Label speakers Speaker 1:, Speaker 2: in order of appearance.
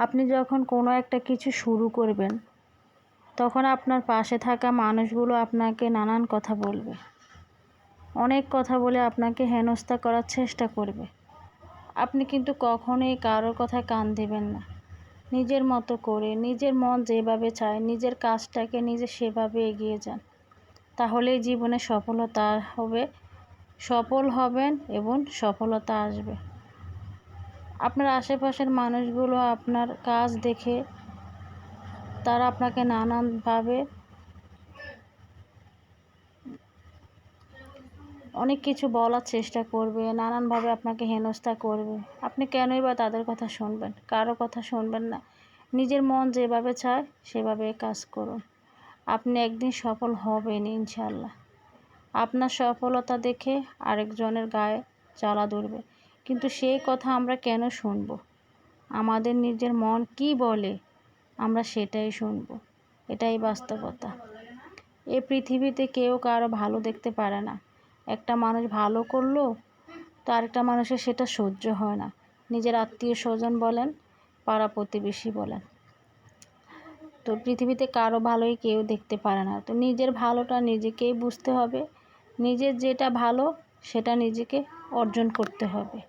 Speaker 1: আপনি যখন কোনো একটা কিছু শুরু করবেন, তখন আপনার পাশে থাকা মানুষগুলো আপনাকে নানান কথা বলবে, অনেক কথা বলে আপনাকে হেনস্থা করার চেষ্টা করবে। আপনি কিন্তু কখনোই কারোর কথায় কান দেবেন না। নিজের মতো করে, নিজের মন যেভাবে চায়, নিজের কাজটাকে নিজে সেভাবে এগিয়ে যান। তাহলেই জীবনে সফলতা হবে, সফল হবেন এবং সফলতা আসবে। আপনার আশেপাশের মানুষগুলো আপনার কাজ দেখে তারা আপনাকে নানানভাবে অনেক কিছু বলার চেষ্টা করবে, নানানভাবে আপনাকে হেনস্থা করবে। আপনি কেনই বা তাদের কথা শুনবেন? কারো কথা শুনবেন না। নিজের মন যেভাবে চায় সেভাবে কাজ করুন। আপনি একদিন সফল হবেন ইনশাআল্লাহ। আপনার সফলতা দেখে আরেকজনের গায়ে জ্বালা ধরবে, কিন্তু সেই কথা আমরা কেন শুনব? আমাদের নিজের মন কি বলে আমরা সেটাই শুনব। এটাই বাস্তবতা। এই পৃথিবীতে কেউ কারো ভালো দেখতে পারে না। একটা মানুষ ভালো করলো তো আরেকটা মানুষের সেটা সহ্য হয় না। নিজের আত্মীয় স্বজন বলেন, পাড়া প্রতিবেশী বলেন, তো পৃথিবীতে কারো ভালোই কেউ দেখতে পারে না। তো নিজের ভালোটা নিজেকেই বুঝতে হবে। নিজের যেটা ভালো সেটা নিজেকে অর্জন করতে হবে।